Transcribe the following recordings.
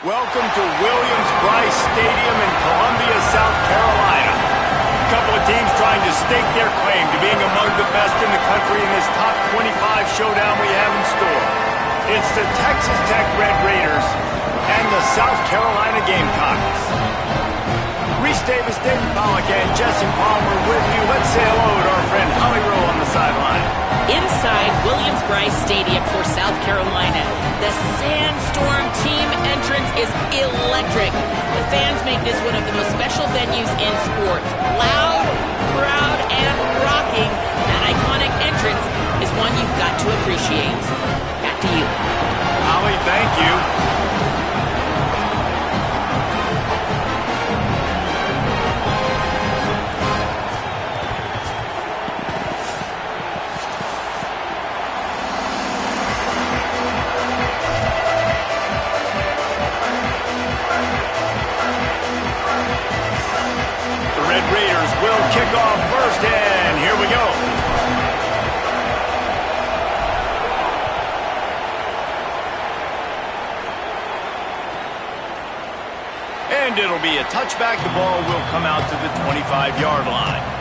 Welcome to Williams-Brice Stadium in Columbia, South Carolina. A couple of teams trying to stake their claim to being among the best in the country in this top 25 showdown we have in store. It's the Texas Tech Red Raiders and the South Carolina Gamecocks. Reese Davis, David Pollock, and Jesse Palmer with you. Let's say hello to our friend Holly Rowe on the sideline. Inside Williams-Brice Stadium for South Carolina, the Sandstorm team entrance is electric. The fans make this one of the most special venues in sports. Loud, proud, and rocking. That iconic entrance is one you've got to appreciate. Back to you. Holly, thank you. Kick off first, and here we go. And it'll be a touchback. The ball will come out to the 25-yard line.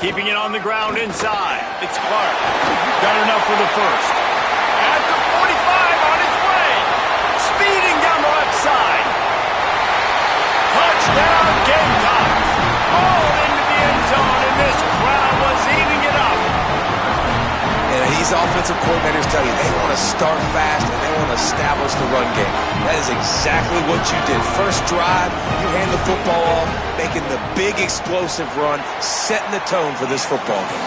Keeping it on the ground inside. It's Clark. Got enough for the first. At the 45 on its way. Speeding down the left side. Touchdown Gamecocks. All into the end zone, and this crowd was eating it up. And these offensive coordinators tell you they want to start fast and they want to establish the run game. That is exactly what you did. First drive, you hand the football off, making the big explosive run, setting the tone for this football game.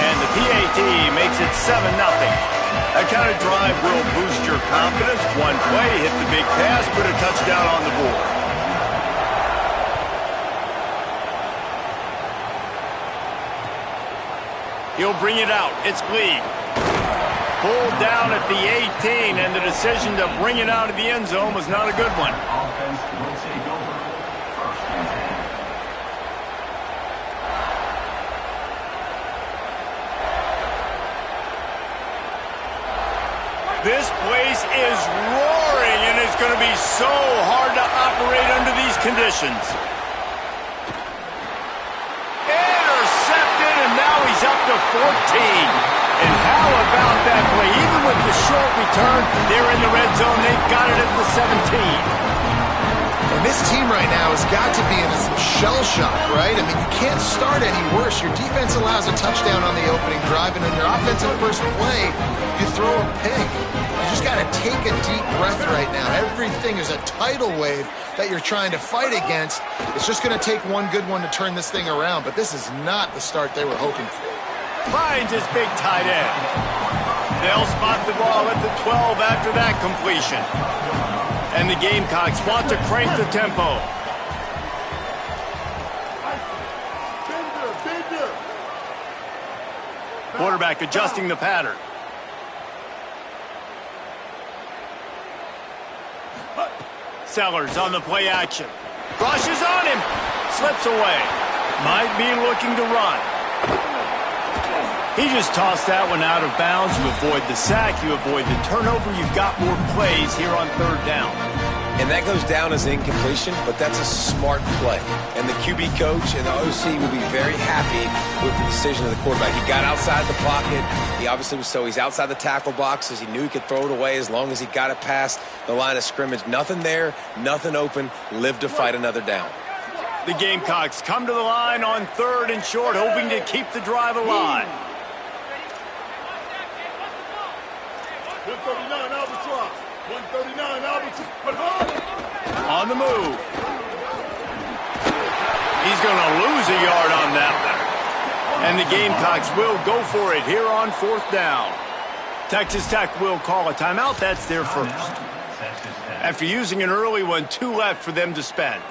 And the PAT makes it 7-0. That kind of drive will boost your confidence. One play, hit the big pass, put a touchdown on the board. He'll bring it out. It's Lee. Pulled down at the 18, and the decision to bring it out of the end zone was not a good one. Offense will take over first and 10. This place is roaring, and it's going to be so hard to operate under these conditions. Intercepted, and now he's up to 14. And how about that play? Even with the short return, they're in the red zone. They've got it at the 17. And this team right now has got to be in some shell shock, right? I mean, you can't start any worse. Your defense allows a touchdown on the opening drive, and in your offensive first play, you throw a pick. You just got to take a deep breath right now. Everything is a tidal wave that you're trying to fight against. It's just going to take one good one to turn this thing around, but this is not the start they were hoping for. Finds his big tight end. They'll spot the ball at the 12 after that completion. And the Gamecocks want to crank the tempo. Quarterback adjusting the pattern. Sellers on the play action. Rushes on him. Slips away. Might be looking to run. He just tossed that one out of bounds. You avoid the sack, you avoid the turnover. You've got more plays here on third down. And that goes down as incompletion, but that's a smart play. And the QB coach and the OC will be very happy with the decision of the quarterback. He got outside the pocket. He obviously was he's outside the tackle boxes. He knew he could throw it away as long as he got it past the line of scrimmage. Nothing there, nothing open. Live to fight another down. The Gamecocks come to the line on third and short, hoping to keep the drive alive. 139 Albatross. 139 Albatross. On the move. He's going to lose a yard on that one. And the Gamecocks will go for it here on fourth down. Texas Tech will call a timeout. That's their first. After using an early one, 2 left for them to spend.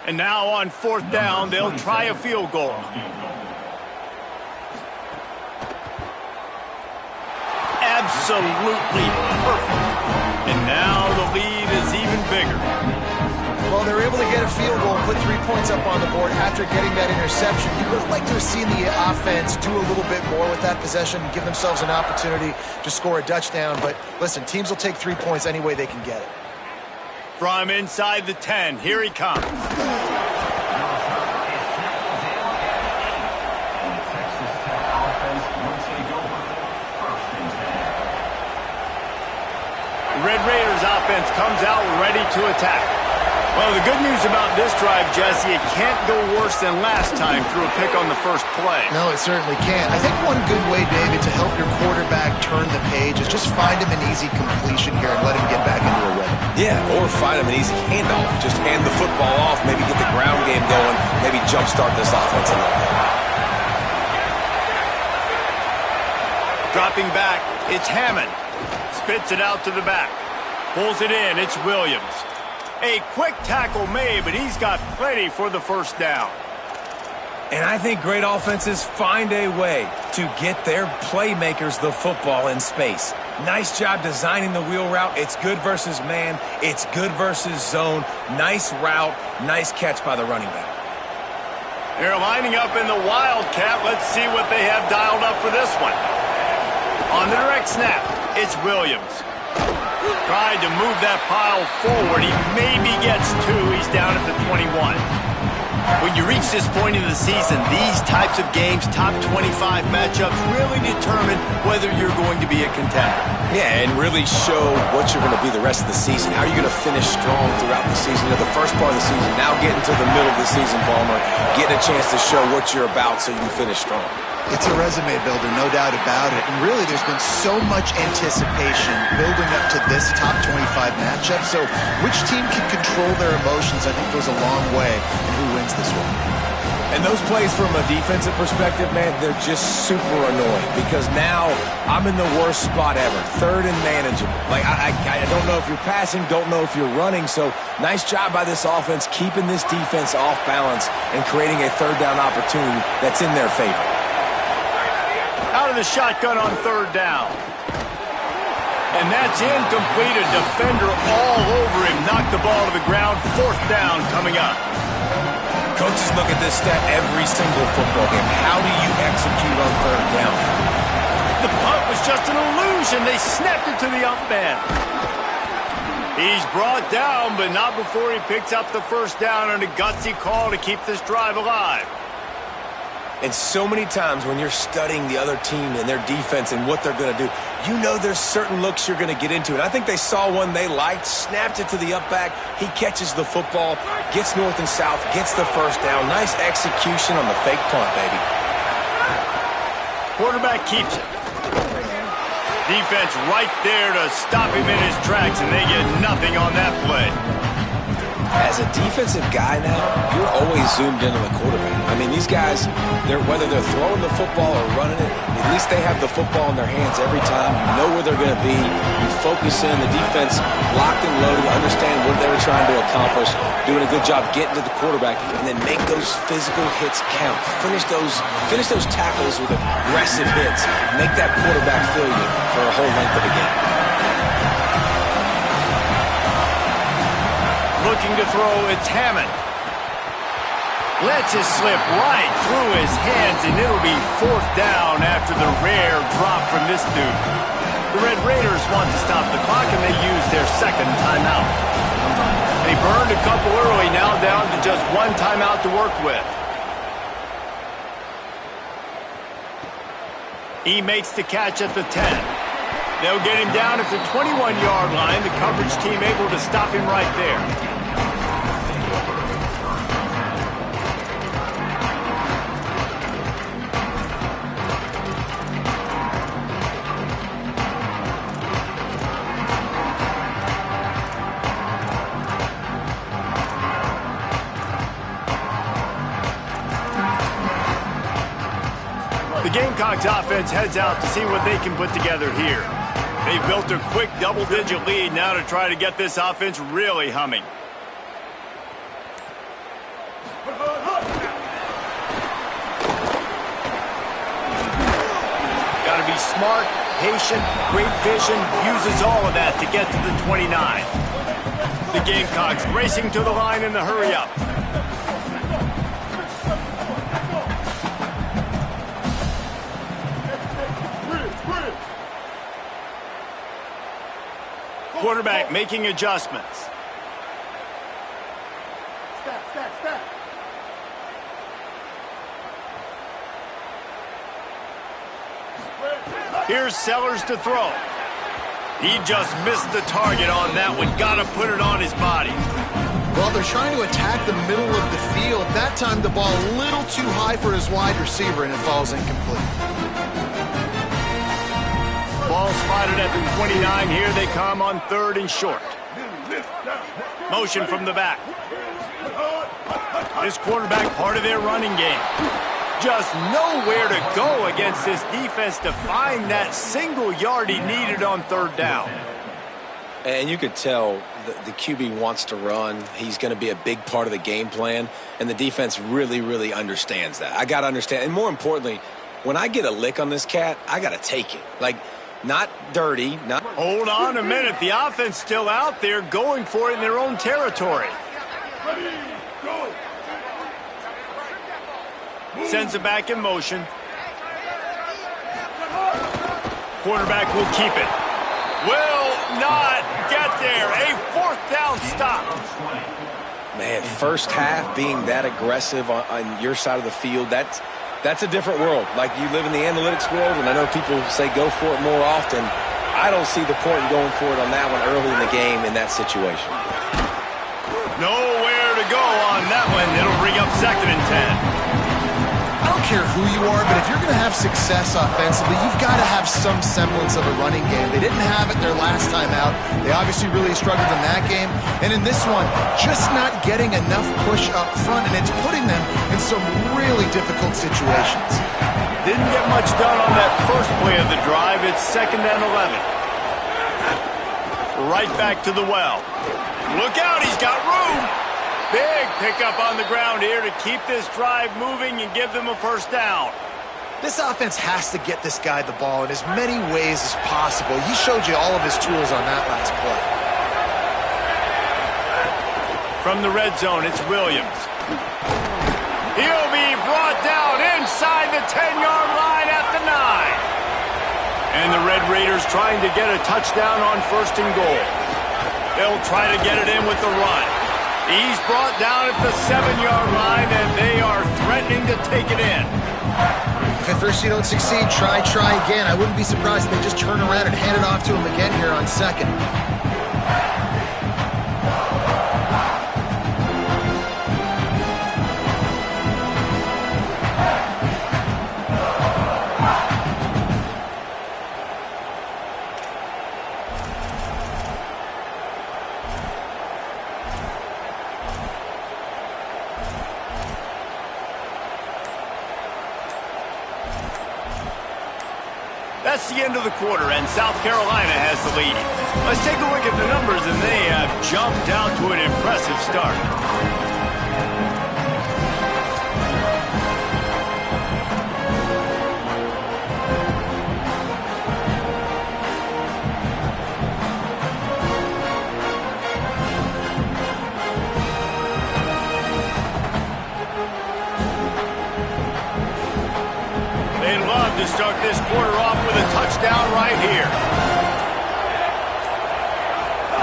And now on fourth down, they'll try a field goal. absolutely perfect. And now the lead is even bigger. Well, they were able to get a field goal and put 3 points up on the board after getting that interception. You would have liked to have seen the offense do a little bit more with that possession, give themselves an opportunity to score a touchdown. But listen, teams will take 3 points any way they can get it. From inside the 10, here he comes. The Red Raiders offense comes out ready to attack. Well, the good news about this drive, Jesse, it can't go worse than last time through a pick on the first play. No, it certainly can't. I think one good way, David, to help your quarterback turn the page is just find him an easy completion here and let him get back into a rhythm. Yeah, or find him an easy handoff. Just hand the football off, maybe get the ground game going, maybe jumpstart this offense a little bit. Dropping back, it's Hammond. Spits it out to the back. Pulls it in, it's Williams. A quick tackle made, but he's got plenty for the first down. And I think great offenses find a way to get their playmakers the football in space. Nice job designing the wheel route. It's good versus man. It's good versus zone. Nice route. Nice catch by the running back. They're lining up in the Wildcat. Let's see what they have dialed up for this one. On the direct snap, it's Williams. Tried to move that pile forward. He maybe gets 2. He's down at the 21. When you reach this point in the season, these types of games, top 25 matchups, really determine whether you're going to be a contender. Yeah, and really show what you're going to be the rest of the season. How are you going to finish strong throughout the season? You know, the first part of the season, now getting to the middle of the season, Palmer, getting a chance to show what you're about so you can finish strong. It's a resume builder, no doubt about it. And really, there's been so much anticipation building up to this top 25 matchup. So which team can control their emotions, I think, goes a long way in who wins this one. And those plays from a defensive perspective, man, they're just super annoying because now I'm in the worst spot ever, third and manageable. Like, I don't know if you're passing, don't know if you're running. So nice job by this offense keeping this defense off balance and creating a third down opportunity that's in their favor. Out of the shotgun on third down. And that's incomplete. A defender all over him. Knocked the ball to the ground. Fourth down coming up. Coaches look at this stat every single football game. How do you execute on third down? The punt was just an illusion. They snapped it to the up man. He's brought down, but not before he picks up the first down on a gutsy call to keep this drive alive. And so many times when you're studying the other team and their defense and what they're going to do, you know there's certain looks you're going to get into. And I think they saw one they liked, snapped it to the up back. He catches the football, gets north and south, gets the first down. Nice execution on the fake punt, baby. Quarterback keeps it. Defense right there to stop him in his tracks, and they get nothing on that play. As a defensive guy now, you're always zoomed into the quarterback. I mean, these guys, whether they're throwing the football or running it, at least they have the football in their hands every time. You know where they're going to be. You focus in. The defense locked and loaded, understand what they were trying to accomplish, doing a good job getting to the quarterback, and then make those physical hits count. Finish those tackles with aggressive hits. Make that quarterback feel you for a whole length of the game. Looking to throw, it's Hammond. Lets it slip right through his hands, and it'll be fourth down after the rare drop from this dude. The Red Raiders want to stop the clock, and they use their second timeout. They burned a couple early, now down to just one timeout to work with. He makes the catch at the 10. They'll get him down at the 21-yard line. The coverage team able to stop him right there. The Gamecocks offense heads out to see what they can put together here. They've built a quick double-digit lead now to try to get this offense really humming. Got to be smart, patient, great vision, uses all of that to get to the 29. The Gamecocks racing to the line in the hurry-up. Quarterback making adjustments. Stop. Here's Sellers to throw. He just missed the target on that one. Gotta put it on his body. Well, they're trying to attack the middle of the field. That time the ball a little too high for his wide receiver, and it falls incomplete. Ball spotted at the 29. Here they come on 3rd and short. Motion from the back. This quarterback part of their running game. Just nowhere to go against this defense to find that single yard he needed on 3rd down. And you could tell the QB wants to run. He's going to be a big part of the game plan, and the defense really, really understands that. I got to understand. And more importantly, when I get a lick on this cat, I got to take it. Like, not dirty. Not. Hold on a minute. The offense still out there going for it in their own territory. Ready, go. Sends it back in motion. Quarterback will keep it. Will not get there. A 4th down stop. Man, first half being that aggressive on your side of the field, that's a different world. Like, you live in the analytics world, and I know people say go for it more often. I don't see the point in going for it on that one early in the game in that situation. Nowhere to go on that one. It'll bring up 2nd and 10. I don't care who you are, but if you're going to have success offensively, you've got to have some semblance of a running game. They didn't have it their last time out. They obviously really struggled in that game. And in this one, just not getting enough push up front, and it's putting them in some really difficult situations. Didn't get much done on that first play of the drive. It's 2nd and 11. Right back to the well. Look out, he's got room. Big pickup on the ground here to keep this drive moving and give them a 1st down. This offense has to get this guy the ball in as many ways as possible. He showed you all of his tools on that last play. From the red zone, it's Williams. He'll be brought down inside the 10-yard line at the 9. And the Red Raiders trying to get a touchdown on 1st and goal. They'll try to get it in with the run. He's brought down at the 7-yard line, and they are threatening to take it in. If at first you don't succeed, try again. I wouldn't be surprised if they just turn around and hand it off to him again here on 2nd. That's the end of the quarter, and South Carolina has the lead. Let's take a look at the numbers, and they have jumped out to an impressive start. To start this quarter off with a touchdown right here.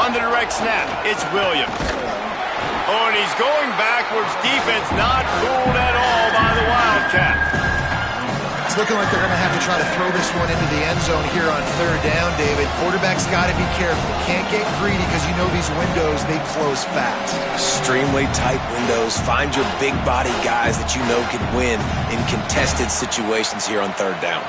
On the direct snap, it's Williams. Oh, and he's going backwards. Defense not fooled at all by the Wildcats. It's looking like they're going to have to try to throw this one into the end zone here on 3rd down, David. Quarterback's got to be careful. Can't get greedy because you know these windows, they close fast. Extremely tight windows. Find your big body guys that you know can win in contested situations here on 3rd down.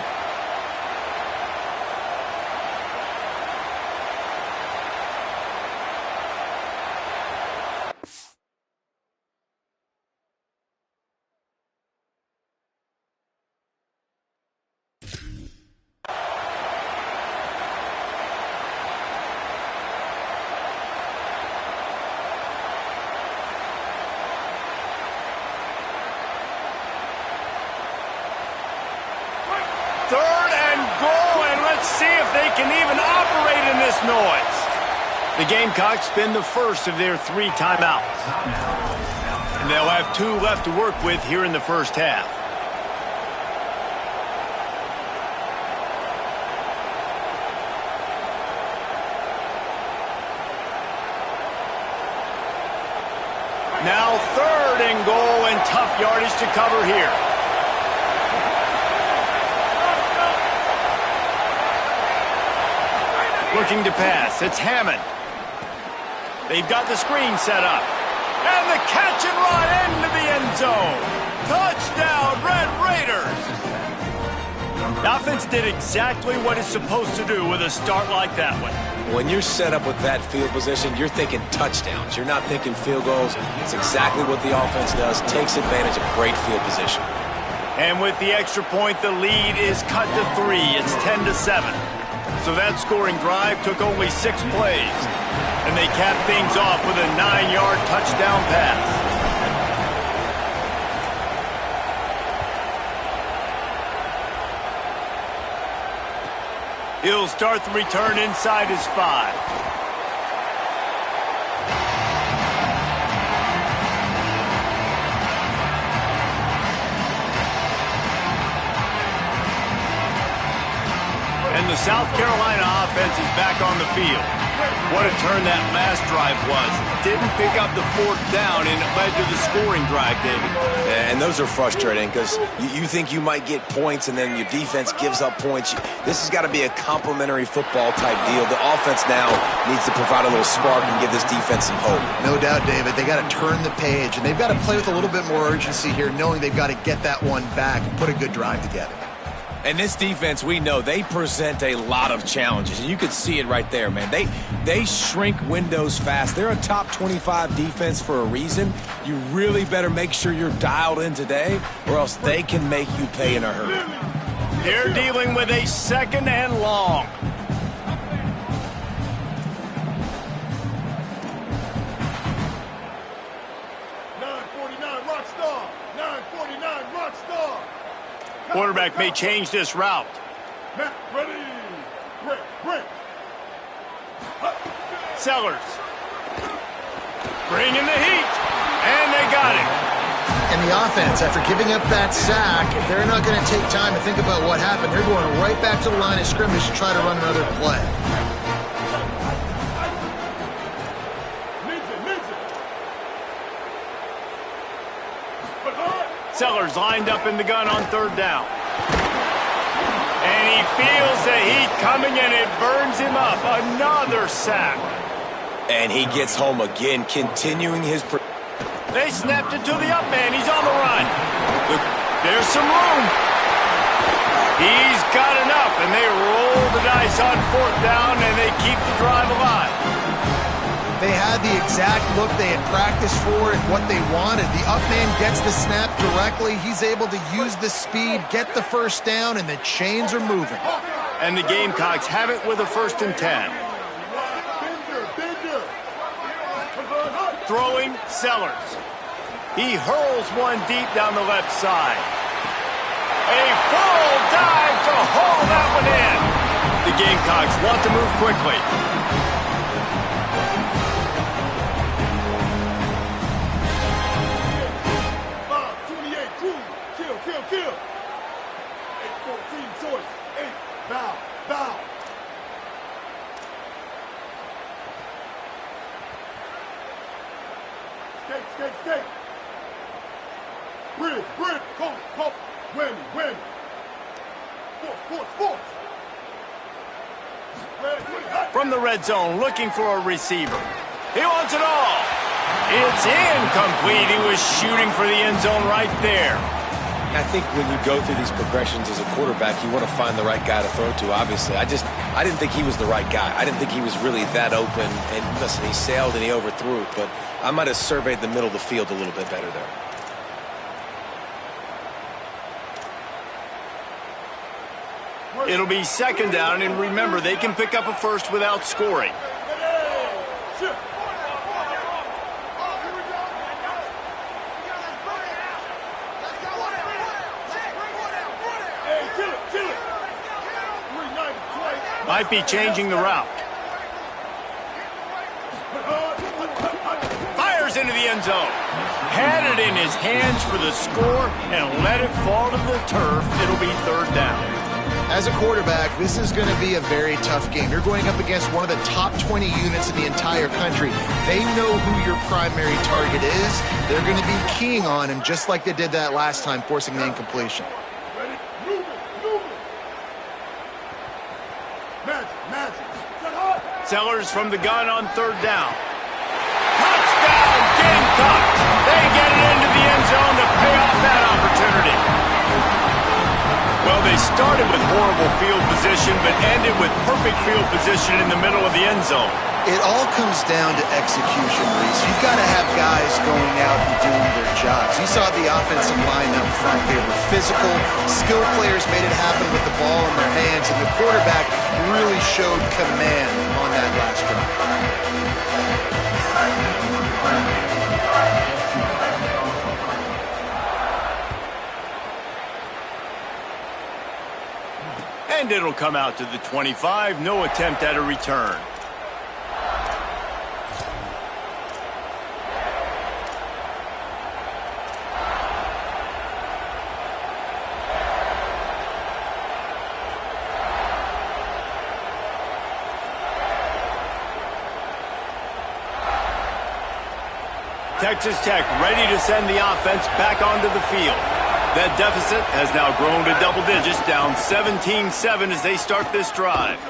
Let's see if they can even operate in this noise. The Gamecocks spend the first of their 3 timeouts. And they'll have 2 left to work with here in the first half. Now 3rd and goal and tough yardage to cover here. Looking to pass. It's Hammond. They've got the screen set up. And the catch and run into the end zone. Touchdown, Red Raiders. The offense did exactly what it's supposed to do with a start like that one. When you're set up with that field position, you're thinking touchdowns. You're not thinking field goals. It's exactly what the offense does. Takes advantage of great field position. And with the extra point, the lead is cut to 3. It's 10-7. So that scoring drive took only 6 plays. And they capped things off with a 9-yard touchdown pass. He'll start the return inside his 5. And the South Carolina offense is back on the field. What a turn that last drive was. Didn't pick up the 4th down, and it led to the scoring drive, David. And those are frustrating because you think you might get points, and then your defense gives up points. This has got to be a complementary football type deal. The offense now needs to provide a little spark and give this defense some hope. No doubt, David. They got to turn the page, and they've got to play with a little bit more urgency here, knowing they've got to get that one back and put a good drive together. And this defense, we know, they present a lot of challenges. And you can see it right there, man. They shrink windows fast. They're a top 25 defense for a reason. You really better make sure you're dialed in today, or else they can make you pay in a hurry. They're dealing with a 2nd and long. Quarterback may change this route. Matt, ready. Break. Sellers. Bringing the heat. And they got it. And the offense, after giving up that sack, they're not going to take time to think about what happened. They're going right back to the line of scrimmage to try to run another play. Sellers lined up in the gun on 3rd down. And he feels the heat coming, and it burns him up. Another sack. And he gets home again, continuing his... They snapped it to the up man. He's on the run. Look, there's some room. He's got enough, and they roll the dice on 4th down, and they keep the drive alive. They had the exact look they had practiced for and what they wanted. The up man gets the snap directly. He's able to use the speed, get the 1st down, and the chains are moving. And the Gamecocks have it with a 1st and 10. Throwing Sellers. He hurls one deep down the left side. A full dive to haul that one in. The Gamecocks want to move quickly. Kill. 8-14 choice. 8. Bow. Skate. Bridge. Colt. Win. Force. From the red zone, looking for a receiver. He wants it all. It's incomplete. He was shooting for the end zone right there. I think when you go through these progressions as a quarterback, you want to find the right guy to throw to, obviously. I didn't think he was the right guy. I didn't think he was really that open. And listen, he sailed and he overthrew it, but I might have surveyed the middle of the field a little bit better there. It'll be 2nd down, and remember, they can pick up a 1st without scoring. Might be changing the route. Fires into the end zone. Had it in his hands for the score and let it fall to the turf. It'll be third down. As a quarterback, this is going to be a very tough game. You're going up against one of the top 20 units in the entire country. They know who your primary target is. They're going to be keying on him just like they did that last time, forcing the incompletion. Sellers from the gun on third down. Touchdown, Gamecocks! They get it into the end zone to pay off that opportunity. Well, they started with horrible field position, but ended with perfect field position in the middle of the end zone. It all comes down to execution, Reese. You've got to have guys going out and doing their jobs. You saw the offensive line up front. They were physical. Skilled players made it happen with the ball in their hands, and the quarterback really showed command on that last drive. And it'll come out to the 25. No attempt at a return. Texas Tech ready to send the offense back onto the field. That deficit has now grown to double digits, down 17-7 as they start this drive.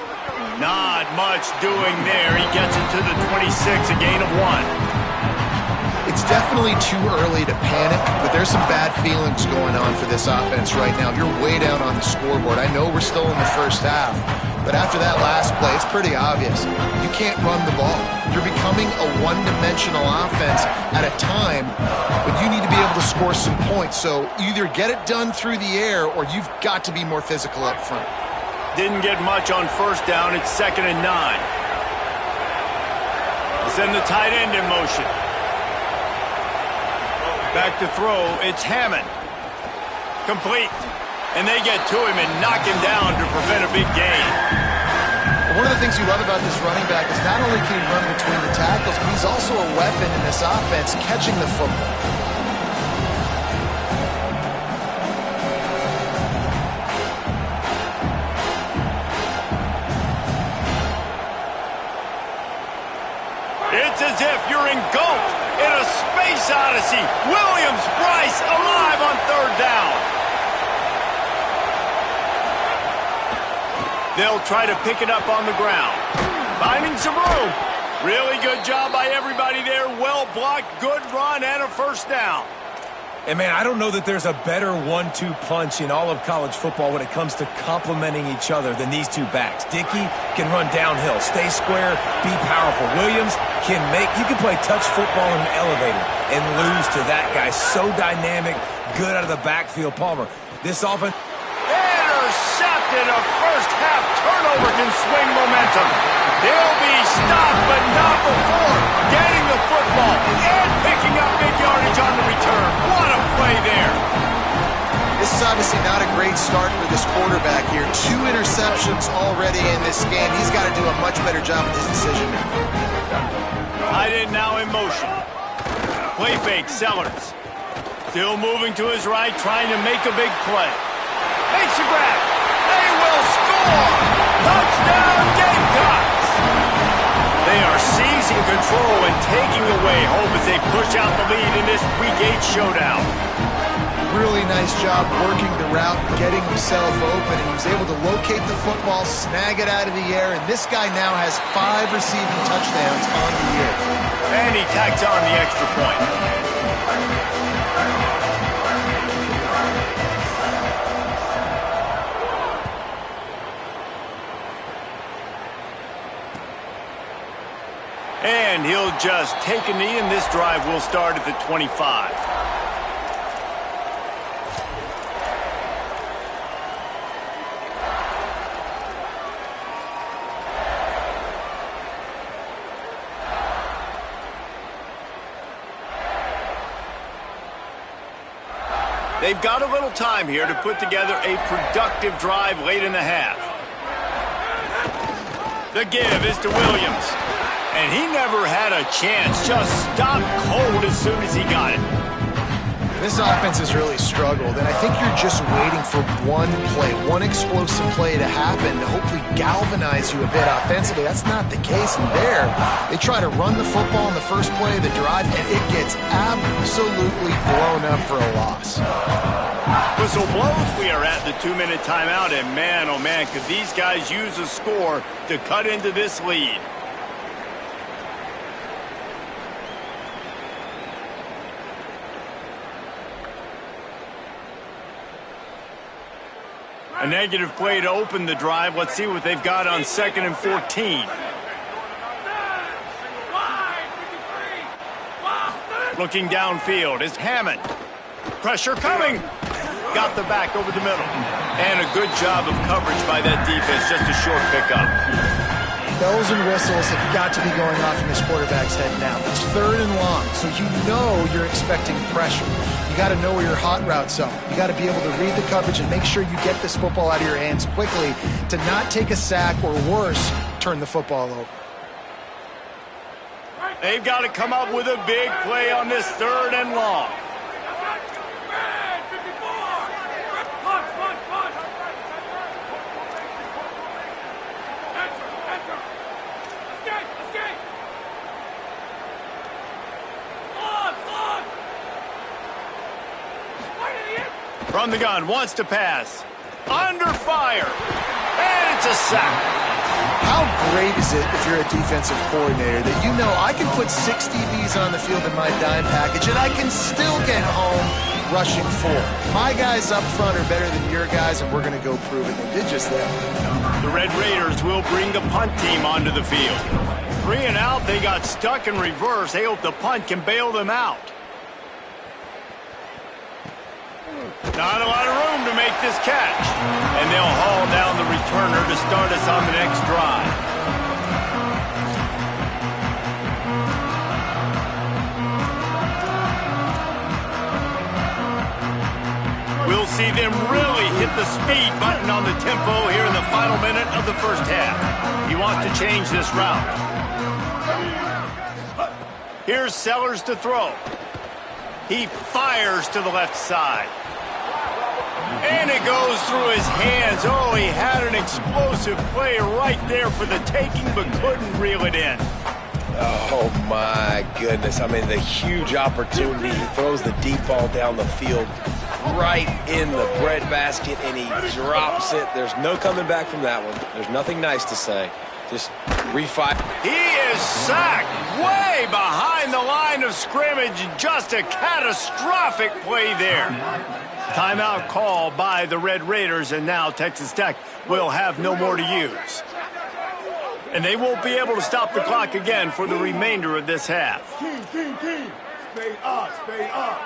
Not much doing there. He gets it to the 26, a gain of 1. It's definitely too early to panic, but there's some bad feelings going on for this offense right now. You're way down on the scoreboard. I know we're still in the first half, but after that last play, it's pretty obvious. You can't run the ball. You're becoming a one-dimensional offense at a time when you need to be able to score some points. So either get it done through the air or you've got to be more physical up front. Didn't get much on first down. It's 2nd and 9. They'll send the tight end in motion. Back to throw. It's Hammond. Complete. And they get to him and knock him down to prevent a big gain. One of the things you love about this running back is not only can he run between the tackles, but he's also a weapon in this offense catching the football. It's as if you're engulfed in a space odyssey. Williams-Brice alive on third down. They'll try to pick it up on the ground. Finding some room. Really good job by everybody there. Well blocked, good run, and a first down. And, man, I don't know that there's a better 1-2 punch in all of college football when it comes to complementing each other than these two backs. Dickey can run downhill, stay square, be powerful. Williams you can play touch football in an elevator and lose to that guy. So dynamic, good out of the backfield. Palmer, this offense... Intercepted. A first-half turnover can swing momentum. They'll be stopped, but not before getting the football and picking up big yardage on the return. What a play there. This is obviously not a great start for this quarterback here. 2 interceptions already in this game. He's got to do a much better job with his decision-making. Tight end now in motion. Play fake, Sellers. Still moving to his right, trying to make a big play. Makes a grab. They will score. Touchdown, Gamecocks. They are seizing control and taking away hope as they push out the lead in this Week 8 showdown. Really nice job working the route, getting himself open, and he was able to locate the football, snag it out of the air, and this guy now has 5 receiving touchdowns on the year. And he tacks on the extra point. And he'll just take a knee, and this drive will start at the 25. They've got a little time here to put together a productive drive late in the half. The give is to Williams. And he never had a chance. Just stopped cold as soon as he got it. This offense has really struggled, and I think you're just waiting for one play, one explosive play to happen to hopefully galvanize you a bit offensively. That's not the case in there. They try to run the football in the first play of the drive, and it gets absolutely blown up for a loss. Whistle blows. We are at the 2-minute timeout, and man, oh man, could these guys use a score to cut into this lead. A negative play to open the drive. Let's see what they've got on 2nd and 14. Looking downfield is Hammond. Pressure coming. Got the back over the middle. And a good job of coverage by that defense. Just a short pickup. Bells and whistles have got to be going off in this quarterback's head now. It's 3rd and long, so you know you're expecting pressure. You got to know where your hot routes are. You got to be able to read the coverage and make sure you get this football out of your hands quickly to not take a sack or worse, turn the football over. They've got to come up with a big play on this 3rd and long. From the gun, wants to pass. Under fire. And it's a sack. How great is it if you're a defensive coordinator that you know I can put 6 DBs on the field in my dime package and I can still get home rushing 4. My guys up front are better than your guys, and we're going to go prove it. They did just that. The Red Raiders will bring the punt team onto the field. 3 and out, they got stuck in reverse. They hope the punt can bail them out. Not a lot of room to make this catch. And they'll haul down the returner to start us on the next drive. We'll see them really hit the speed button on the tempo here in the final minute of the first half. He wants to change this route. Here's Sellers to throw. He fires to the left side. And it goes through his hands. Oh, he had an explosive play right there for the taking, but couldn't reel it in. Oh, my goodness. I mean, the huge opportunity. He throws the deep ball down the field right in the breadbasket, and he drops it. There's no coming back from that one. There's nothing nice to say. Just refire. He is sacked way behind the line of scrimmage. Just a catastrophic play there. Timeout call by the Red Raiders, and now Texas Tech will have no more to use. And they won't be able to stop the clock again for the remainder of this half. Team. Stay up, stay up.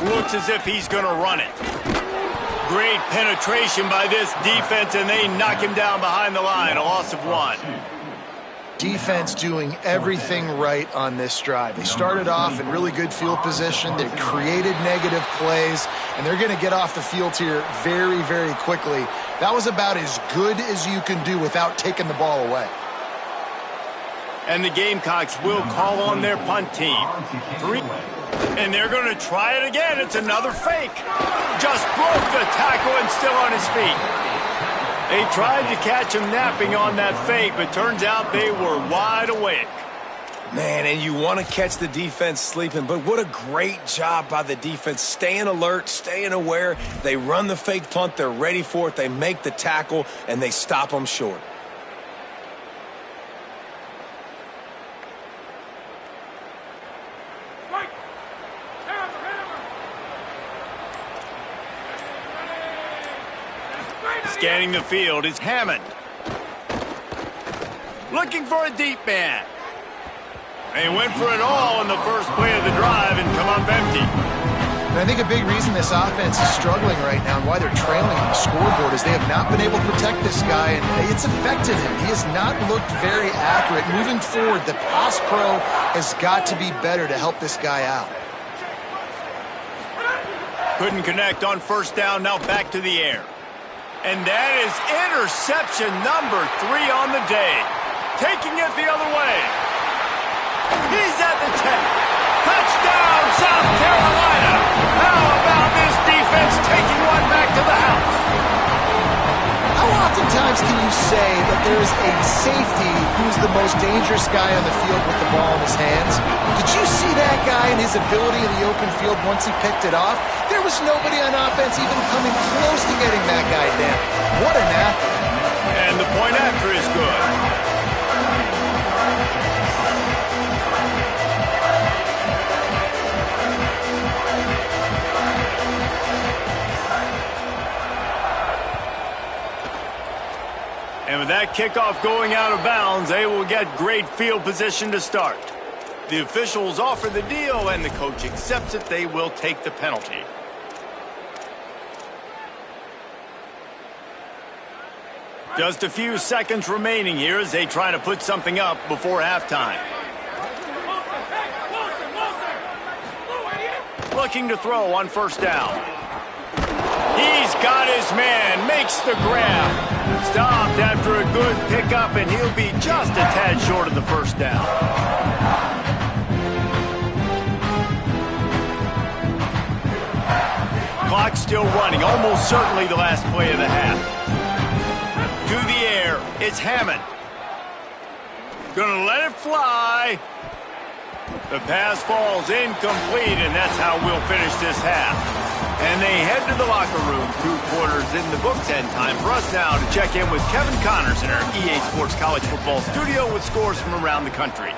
Looks as if he's going to run it. Great penetration by this defense, and they knock him down behind the line. A loss of 1. Defense doing everything right on this drive. They started off in really good field position. They created negative plays, and they're going to get off the field here very, very quickly. That was about as good as you can do without taking the ball away. And the Gamecocks will call on their punt team. 3. And they're going to try it again. It's another fake. Just broke the tackle and still on his feet. They tried to catch him napping on that fake, but turns out they were wide awake. Man, and you want to catch the defense sleeping, but what a great job by the defense. Staying alert, staying aware. They run the fake punt. They're ready for it. They make the tackle, and they stop them short. Scanning the field is Hammond. Looking for a deep man. They went for it all in the first play of the drive and come up empty. And I think a big reason this offense is struggling right now and why they're trailing on the scoreboard is they have not been able to protect this guy, and it's affected him. He has not looked very accurate. Moving forward, the pass pro has got to be better to help this guy out. Couldn't connect on first down, now back to the air. And that is interception number 3 on the day. Taking it the other way. He's at the 10. Touchdown, South Carolina. How about this defense taking one back to the house? How oftentimes can you say that there's a safety who's the most dangerous guy on the field with the ball in his hands? Did you see that guy and his ability in the open field once he picked it off? There was nobody on offense even coming close to getting that guy down. What an athlete. And the point after is good. And with that kickoff going out of bounds, they will get great field position to start. The officials offer the deal, and the coach accepts it. They will take the penalty. Just a few seconds remaining here as they try to put something up before halftime. Looking to throw on first down. He's got his man, makes the grab. Stopped after a good pickup, and he'll be just a tad short of the first down. Clock still running, almost certainly the last play of the half. To the air, it's Hammond. Gonna let it fly. The pass falls incomplete, and that's how we'll finish this half. And they head to the locker room. 2 quarters in the books, and time for us now to check in with Kevin Connors in our EA Sports College Football studio with scores from around the country.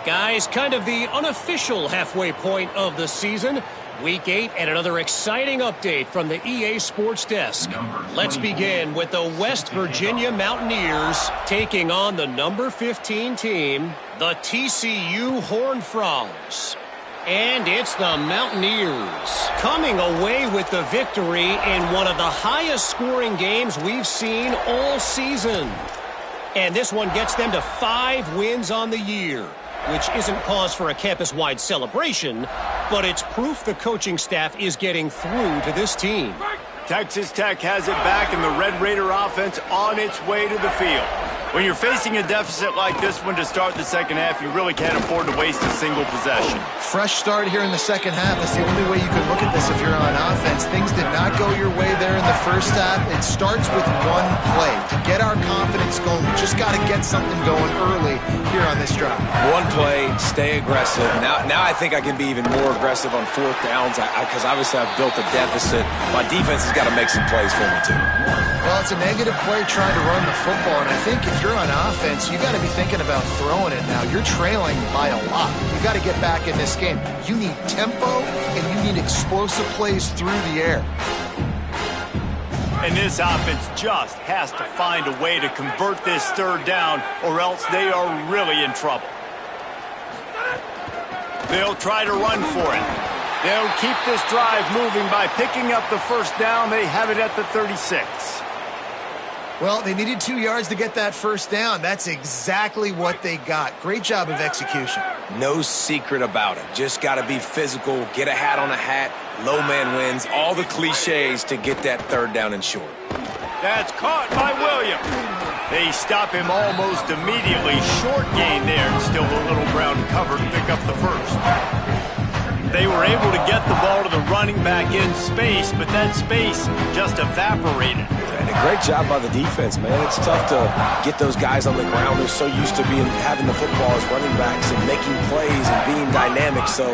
Guys, kind of the unofficial halfway point of the season. Week 8 and another exciting update from the EA Sports Desk. Let's begin with the West Virginia Mountaineers taking on the number 15 team, the TCU Horned Frogs. And it's the Mountaineers coming away with the victory in one of the highest scoring games we've seen all season. And this one gets them to 5 wins on the year, which isn't cause for a campus-wide celebration, but it's proof the coaching staff is getting through to this team. Texas Tech has it back, and the Red Raider offense on its way to the field. When you're facing a deficit like this one to start the second half, you really can't afford to waste a single possession. Fresh start here in the second half. That's the only way you can look at this if you're on offense. Things did not go your way there in the first half. It starts with one play. To get our confidence going, we just got to get something going early here on this drive. One play, stay aggressive. Now I think I can be even more aggressive on 4th downs because obviously I've built a deficit. My defense has got to make some plays for me too. Well, it's a negative play trying to run the football, and I think if you're on offense, you got to be thinking about throwing it now. You're trailing by a lot. You got to get back in this game. You need tempo, and you need explosive plays through the air. And this offense just has to find a way to convert this 3rd down, or else they are really in trouble. They'll try to run for it. They'll keep this drive moving by picking up the first down. They have it at the 36. Well, they needed 2 yards to get that first down. That's exactly what they got. Great job of execution. No secret about it. Just got to be physical, get a hat on a hat, low man wins, all the cliches to get that 3rd down and short. That's caught by Williams. They stop him almost immediately. Short gain there, and still a little ground cover to pick up the first. They were able to get the ball to the running back in space, but that space just evaporated. And a great job by the defense, man. It's tough to get those guys on the ground. They're so used to having the football as running backs and making plays and being dynamic. So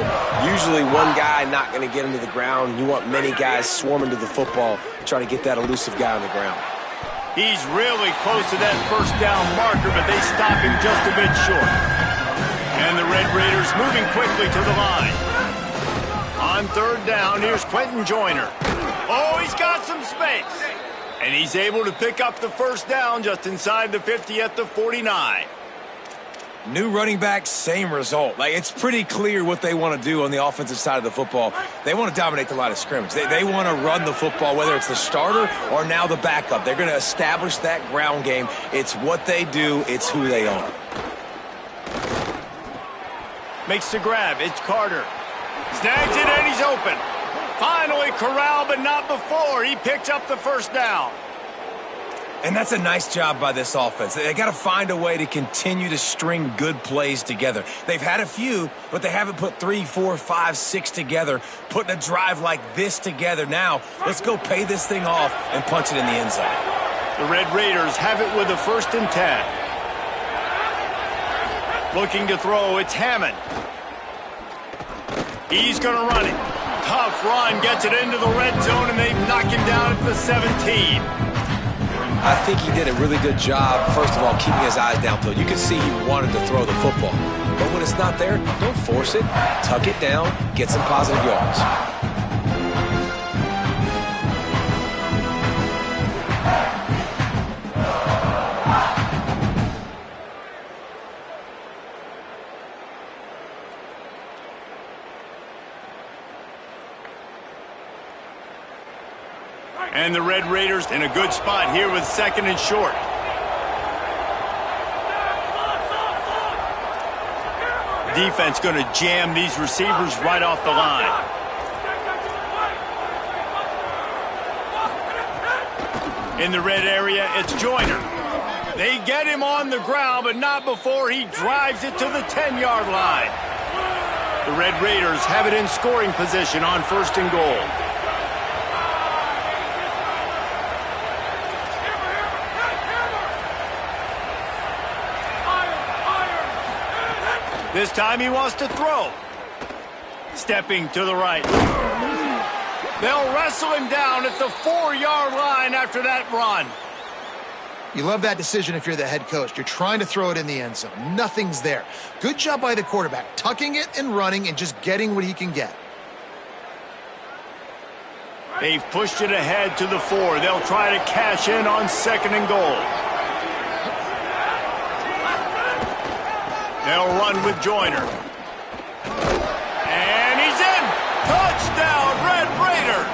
usually one guy not going to get into the ground. You want many guys swarming to the football, try to get that elusive guy on the ground. He's really close to that first down marker, but they stop him just a bit short. And the Red Raiders moving quickly to the line. On 3rd down, here's Quentin Joyner. Oh, he's got some space. And he's able to pick up the first down just inside the 50 at the 49. New running back, same result. It's pretty clear what they want to do on the offensive side of the football. They want to dominate the line of scrimmage. They want to run the football, whether it's the starter or now the backup. They're going to establish that ground game. It's what they do. It's who they are. Makes the grab. It's Carter. Snags it, and he's open. Finally corralled, but not before. He picks up the first down. And that's a nice job by this offense. They got to find a way to continue to string good plays together. They've had a few, but they haven't put 3, 4, 5, 6 together, putting a drive like this together. Now, let's go pay this thing off and punch it in the end zone. The Red Raiders have it with a 1st and 10. Looking to throw, it's Hammond. He's going to run it. Tough run, gets it into the red zone, and they knock him down at the 17. I think he did a really good job, first of all, keeping his eyes downfield. You can see he wanted to throw the football. But when it's not there, don't force it. Tuck it down, get some positive yards. And the Red Raiders in a good spot here with 2nd and short. Defense going to jam these receivers right off the line. In the red area, it's Joyner. They get him on the ground, but not before he drives it to the 10-yard line. The Red Raiders have it in scoring position on 1st and goal. This time he wants to throw. Stepping to the right. They'll wrestle him down at the 4-yard line after that run. You love that decision if you're the head coach. You're trying to throw it in the end zone. Nothing's there. Good job by the quarterback, tucking it and running and just getting what he can get. They've pushed it ahead to the 4. They'll try to cash in on 2nd and goal. They'll run with Joyner. And he's in! Touchdown, Red Raiders!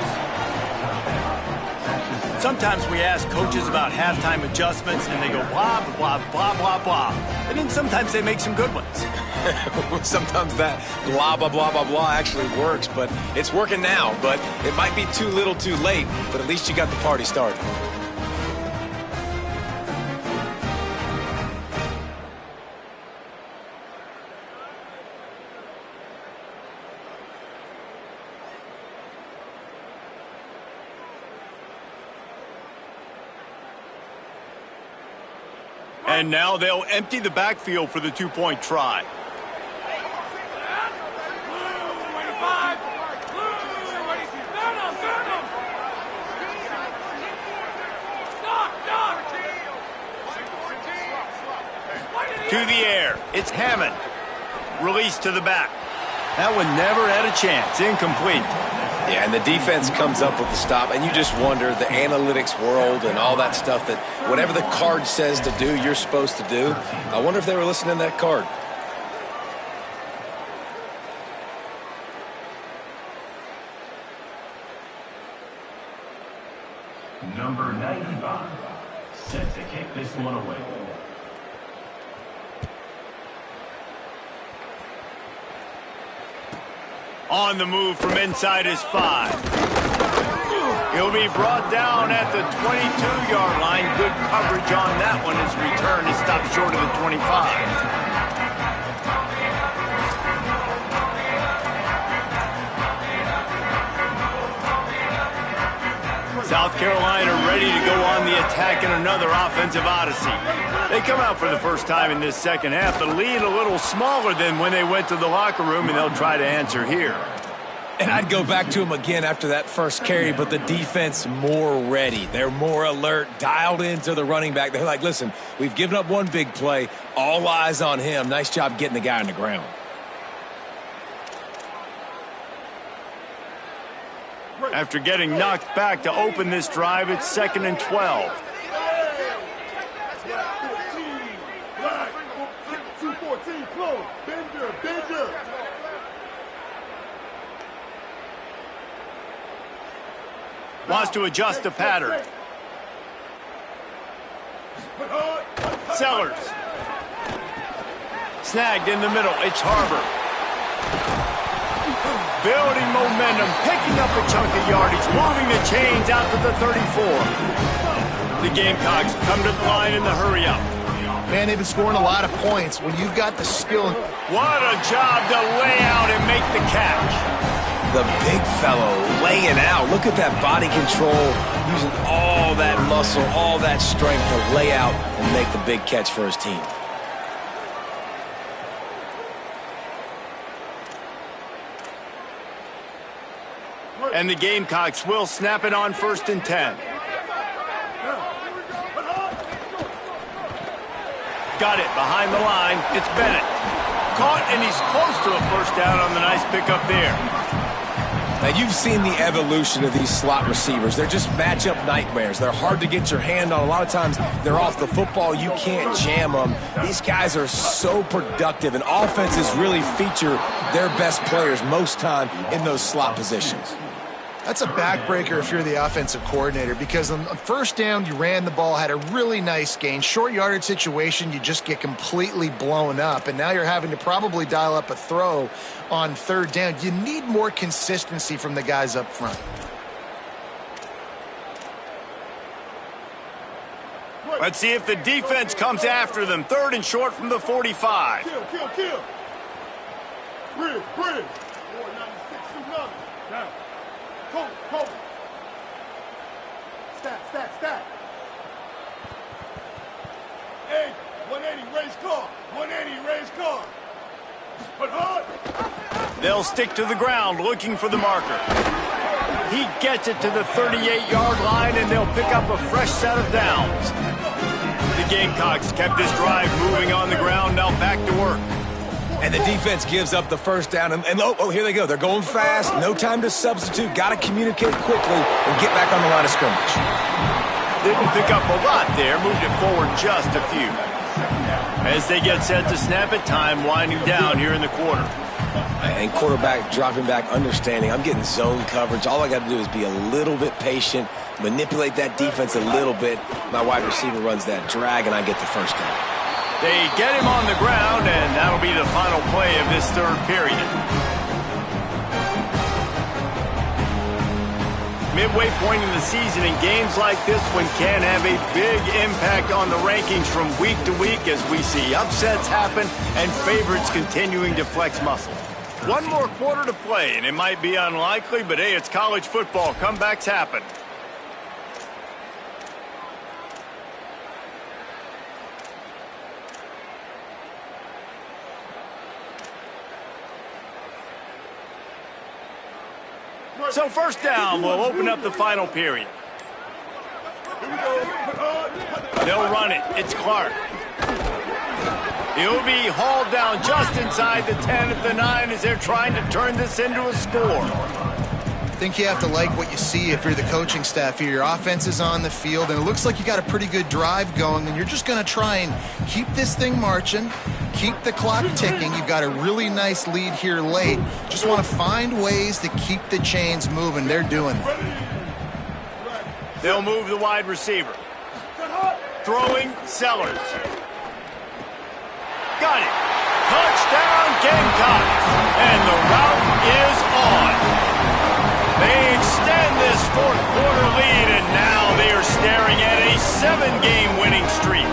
Sometimes we ask coaches about halftime adjustments, and they go blah, blah, blah, blah, blah. And then sometimes they make some good ones. Sometimes that blah, blah, blah, blah, blah actually works, but it's working now. But it might be too little too late, but at least you got the party started. And now they'll empty the backfield for the 2-point try. To the air, it's Hammond. Release to the back. That one never had a chance. Incomplete. Yeah, and the defense comes up with the stop, and you just wonder, the analytics world and all that stuff, that whatever the card says to do, you're supposed to do. I wonder if they were listening to that card. Number 95, set to kick this one away. On the move from inside his 5. He'll be brought down at the 22-yard line. Good coverage on that one. His return is stopped short of the 25. South Carolina ready to go on the attack in another offensive odyssey. They come out for the first time in this second half. The lead a little smaller than when they went to the locker room, and they'll try to answer here. And I'd go back to him again after that first carry, but the defense more ready. They're more alert, dialed into the running back. They're like, listen, we've given up one big play. All eyes on him. Nice job getting the guy on the ground. After getting knocked back to open this drive, it's 2nd and 12. Wants to adjust the pattern. Sellers. Snagged in the middle. It's Harbor. Building momentum, picking up a chunk of yardage, moving the chains out to the 34. The Gamecocks come to the line in the hurry-up. Man, they've been scoring a lot of points. When you've got the skill. What a job to lay out and make the catch. The big fellow laying out. Look at that body control, using all that muscle, all that strength to lay out and make the big catch for his team. And the Gamecocks will snap it on 1st and 10. Got it behind the line. It's Bennett. Caught, and he's close to a first down on the nice pickup there. Now, you've seen the evolution of these slot receivers. They're just matchup nightmares. They're hard to get your hand on. A lot of times, they're off the football. You can't jam them. These guys are so productive, and offenses really feature their best players most time in those slot positions. That's a backbreaker if you're the offensive coordinator, because on first down, you ran the ball, had a really nice gain. Short yardage situation, you just get completely blown up, and now you're having to probably dial up a throw on 3rd down. You need more consistency from the guys up front. Let's see if the defense comes after them. 3rd and short from the 45. Kill. Bridge. 496 to nothing. Down. Cover. Stack. Hey, 180, raise car. 180, raise car. But hard. They'll stick to the ground looking for the marker. He gets it to the 38-yard line, and they'll pick up a fresh set of downs. The Gamecocks kept this drive moving on the ground, now back to work. And the defense gives up the first down. And here they go. They're going fast. No time to substitute. Got to communicate quickly and get back on the line of scrimmage. Didn't pick up a lot there. Moved it forward just a few. As they get set to snap it, time winding down here in the quarter. And quarterback dropping back, understanding. I'm getting zone coverage. All I got to do is be a little bit patient, manipulate that defense a little bit. My wide receiver runs that drag, and I get the first down. They get him on the ground, and that'll be the final play of this 3rd period. Midway point in the season, and games like this one can have a big impact on the rankings from week to week as we see upsets happen and favorites continuing to flex muscle. One more quarter to play, and it might be unlikely, but hey, it's college football. Comebacks happen. So 1st down will open up the final period. They'll run it. It's Clark. He'll be hauled down just inside the 10 at the 9 as they're trying to turn this into a score. I think you have to like what you see if you're the coaching staff here. Your offense is on the field, and it looks like you got a pretty good drive going, and you're just going to try and keep this thing marching, keep the clock ticking. You've got a really nice lead here late. Just want to find ways to keep the chains moving. They're doing it. They'll move the wide receiver. Throwing Sellers. Got it. Touchdown Gamecocks. And the route is on. They extend this 4th quarter lead, and now they are staring at a 7-game winning streak.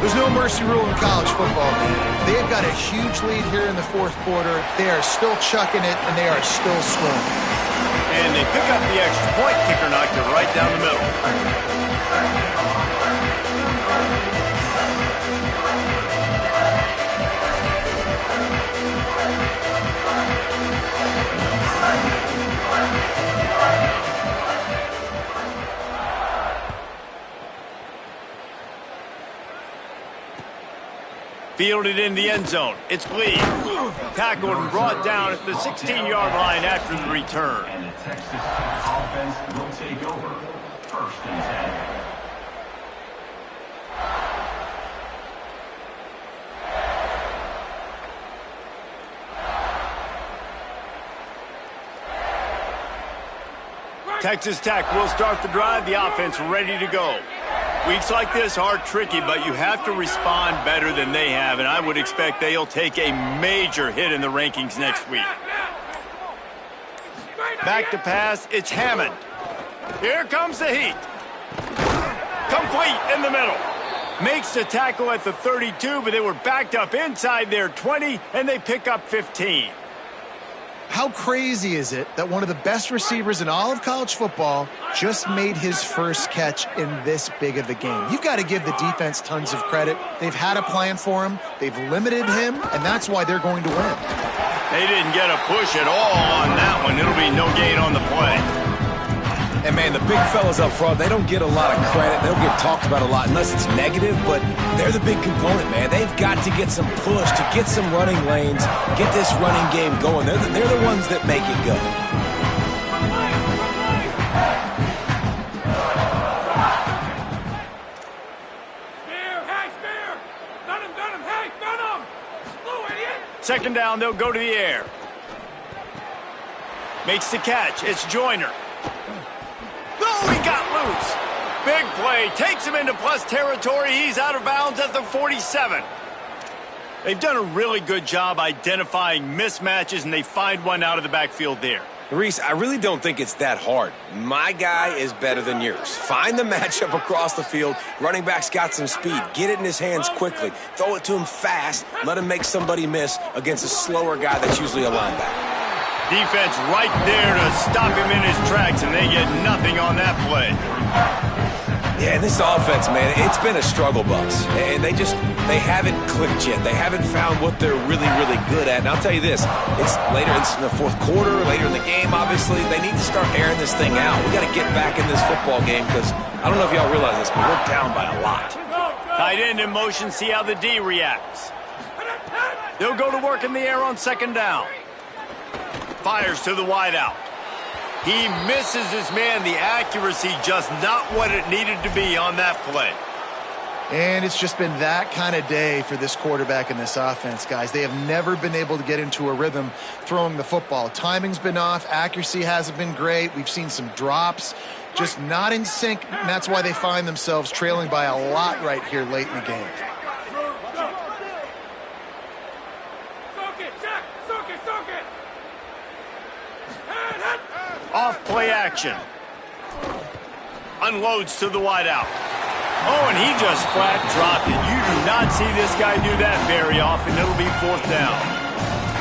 There's no mercy rule in college football, man. They've got a huge lead here in the 4th quarter. They are still chucking it, and they are still scoring. And they pick up the extra point. Kicker knocked it right down the middle. Fielded in the end zone. It's Lee. Tackled and brought down at the 16-yard line after the return. And the Texas Tech offense will take over. 1st and 10. Texas Tech will start the drive. The offense ready to go. Weeks like this are tricky, but you have to respond better than they have, and I would expect they'll take a major hit in the rankings next week. Back to pass, it's Hammond. Here comes the heat. Complete in the middle. Makes the tackle at the 32, but they were backed up inside their 20, and they pick up 15. How crazy is it that one of the best receivers in all of college football just made his first catch in this big of a game? You've got to give the defense tons of credit. They've had a plan for him. They've limited him, and that's why they're going to win. They didn't get a push at all on that one. It'll be no gain on the play. And, man, the big fellas up front, they don't get a lot of credit. They don't get talked about a lot unless it's negative, but they're the big component, man. They've got to get some push, to get some running lanes, get this running game going. They're the ones that make it go. Second down, they'll go to the air. Makes the catch. It's Joyner. Oh, he got loose. Big play. Takes him into plus territory. He's out of bounds at the 47. They've done a really good job identifying mismatches, and they find one out of the backfield there. Reese, I really don't think it's that hard. My guy is better than yours. Find the matchup across the field. Running back's got some speed. Get it in his hands quickly. Throw it to him fast. Let him make somebody miss against a slower guy that's usually a linebacker. Defense right there to stop him in his tracks, and they get nothing on that play. Yeah, and this offense, man, it's been a struggle bus. And they haven't clicked yet. They haven't found what they're really, really good at. And I'll tell you this, it's later in the fourth quarter, later in the game, obviously. They need to start airing this thing out. We got to get back in this football game because I don't know if y'all realize this, but we're down by a lot. Tight end in motion, see how the D reacts. They'll go to work in the air on second down. Fires to the wideout. He misses his man. The accuracy just not what it needed to be on that play. And it's just been that kind of day for this quarterback and this offense, guys. They have never been able to get into a rhythm throwing the football. Timing's been off. Accuracy hasn't been great. We've seen some drops. Just not in sync, and that's why they find themselves trailing by a lot right here late in the game. Off play action. Unloads to the wideout. Oh, and he just flat dropped it. You do not see this guy do that very often. It'll be fourth down.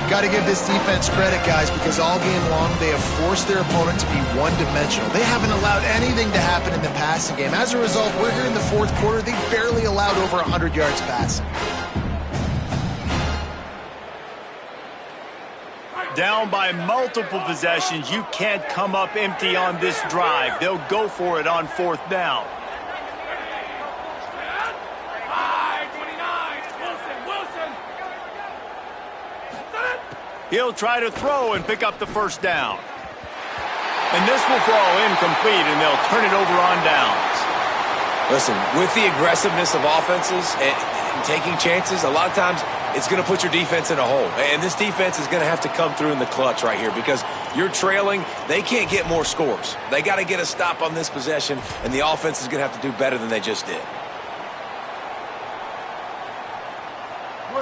Got to give this defense credit, guys, because all game long they have forced their opponent to be one-dimensional. They haven't allowed anything to happen in the passing game. As a result, we're here in the fourth quarter. They barely allowed over 100 yards passing. Down by multiple possessions. You can't come up empty on this drive. They'll go for it on fourth down. He'll try to throw and pick up the first down. And this will fall incomplete, and they'll turn it over on downs. Listen, with the aggressiveness of offenses and taking chances, a lot of times it's going to put your defense in a hole. And this defense is going to have to come through in the clutch right here because you're trailing. They can't get more scores. They got to get a stop on this possession, and the offense is going to have to do better than they just did.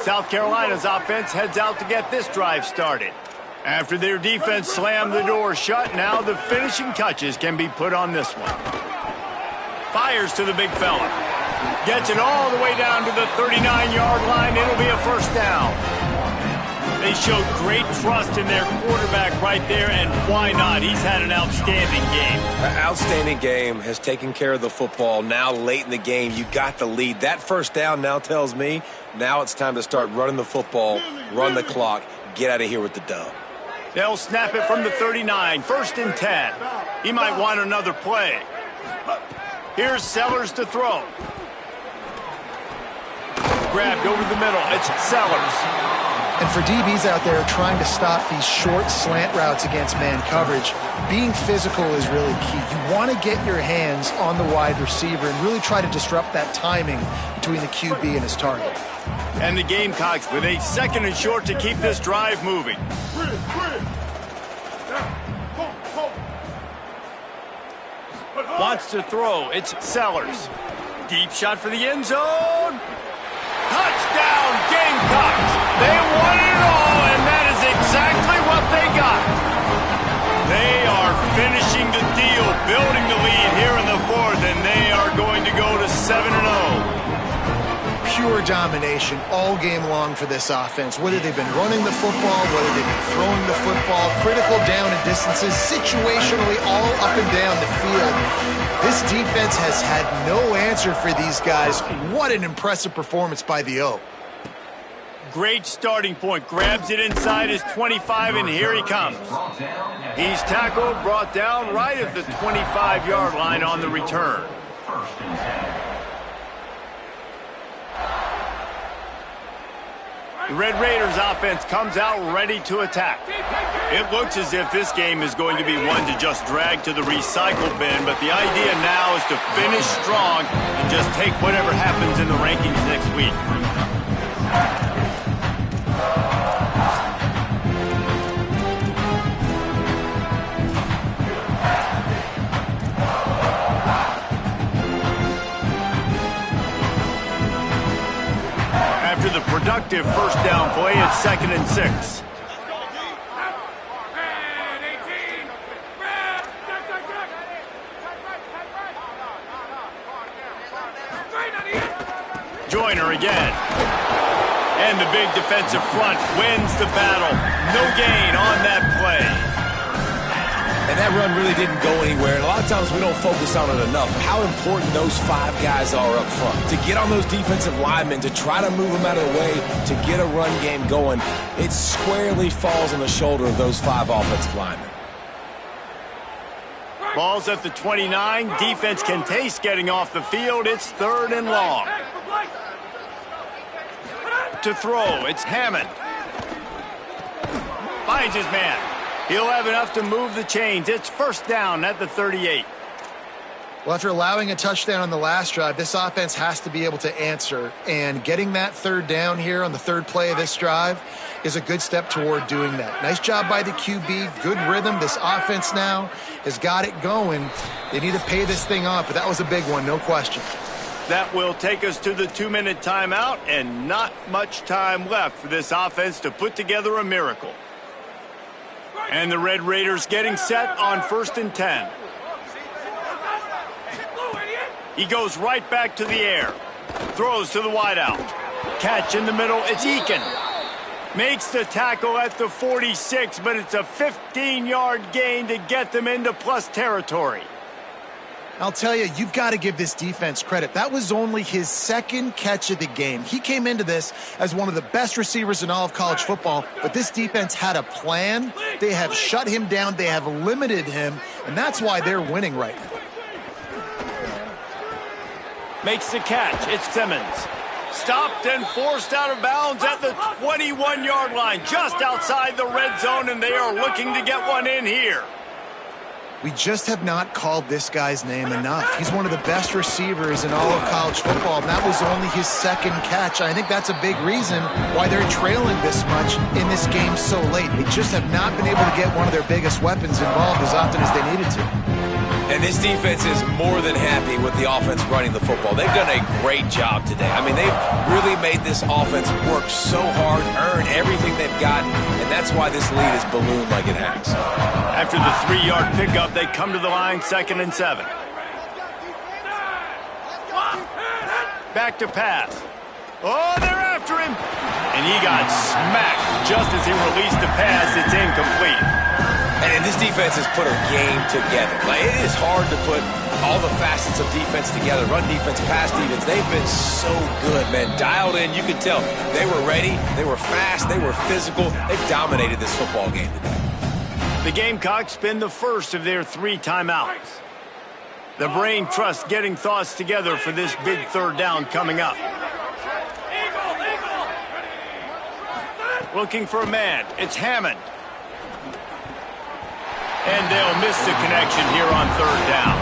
South Carolina's offense heads out to get this drive started. After their defense slammed the door shut, now the finishing touches can be put on this one. Fires to the big fella. Gets it all the way down to the 39-yard line. It'll be a first down. They showed great trust in their quarterback right there, and why not? He's had an outstanding game. An outstanding game, has taken care of the football. Now late in the game, you got the lead. That first down now tells me now it's time to start running the football, run the clock, get out of here with the dub. They'll snap it from the 39, 1st and 10. He might want another play. Here's Sellers to throw. Grabbed over the middle. It's Sellers. And for DBs out there trying to stop these short slant routes against man coverage, being physical is really key. You want to get your hands on the wide receiver and really try to disrupt that timing between the QB and his target. And the Gamecocks with a 2nd and short to keep this drive moving. Wants to throw. It's Sellers. Deep shot for the end zone. Touchdown, Gamecocks. They won it all, and that is exactly what they got. They are finishing the deal, building the lead here in the 4th, and they are going to go to pure domination all game long for this offense. Whether they've been running the football, whether they've been throwing the football, critical down and distances, situationally all up and down the field. This defense has had no answer for these guys. What an impressive performance by the O. Great starting point. Grabs it inside his 25, and here he comes. He's tackled, brought down right at the 25-yard line on the return. The Red Raiders offense comes out ready to attack. It looks as if this game is going to be one to just drag to the recycle bin, but the idea now is to finish strong and just take whatever happens in the rankings next week. After the productive first down play, it's 2nd and 6. Joyner again. And the big defensive front wins the battle. No gain on that play. And that run really didn't go anywhere. And a lot of times we don't focus on it enough. How important those 5 guys are up front. To get on those defensive linemen, to try to move them out of the way, to get a run game going, it squarely falls on the shoulder of those 5 offensive linemen. Ball's at the 29. Defense can taste getting off the field. It's 3rd and long. To throw, it's Hammond. Finds his man. He'll have enough to move the chains. It's 1st down at the 38. Well, after allowing a touchdown on the last drive, this offense has to be able to answer. And getting that 3rd down here on the 3rd play of this drive is a good step toward doing that. Nice job by the QB. Good rhythm. This offense now has got it going. They need to pay this thing off, but that was a big one, no question. That will take us to the 2-minute timeout, and not much time left for this offense to put together a miracle. And the Red Raiders getting set on 1st and 10. He goes right back to the air. Throws to the wideout. Catch in the middle. It's Eakin. Makes the tackle at the 46, but it's a 15-yard gain to get them into plus territory. I'll tell you, you've got to give this defense credit. That was only his 2nd catch of the game. He came into this as one of the best receivers in all of college football, but this defense had a plan. They have shut him down. They have limited him, and that's why they're winning right now. Makes the catch. It's Simmons. Stopped and forced out of bounds at the 21-yard line, just outside the red zone, and they are looking to get one in here. We just have not called this guy's name enough. He's one of the best receivers in all of college football, and that was only his 2nd catch. I think that's a big reason why they're trailing this much in this game so late. They just have not been able to get one of their biggest weapons involved as often as they needed to. And this defense is more than happy with the offense running the football. They've done a great job today. I mean, they've really made this offense work so hard, earn everything they've gotten, and that's why this lead is ballooned like it has. After the 3-yard pickup, they come to the line, 2nd and 7. Back to pass. Oh, they're after him. And he got smacked just as he released the pass. It's incomplete. And this defense has put a game together. Like, it is hard to put all the facets of defense together. Run defense, pass defense. They've been so good, man. Dialed in. You could tell they were ready. They were fast. They were physical. They've dominated this football game today. The Gamecocks spend the first of their 3 timeouts. The brain trust getting thoughts together for this big 3rd down coming up. Looking for a man. It's Hammond. And they'll miss the connection here on 3rd down.